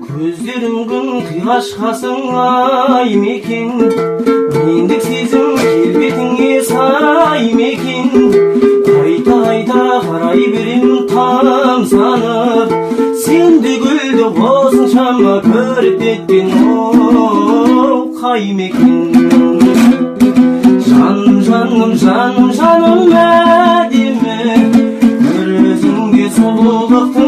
Көздеріңдің қиғашқасың ай мекен, мендік сезім келбетіңе сай мекен. Қайта қарай берем тамсанып, сенде гүлді осыншама көріп кеткен оу қай мекен. Жаным әдемі, бір өзіңде сұлулықты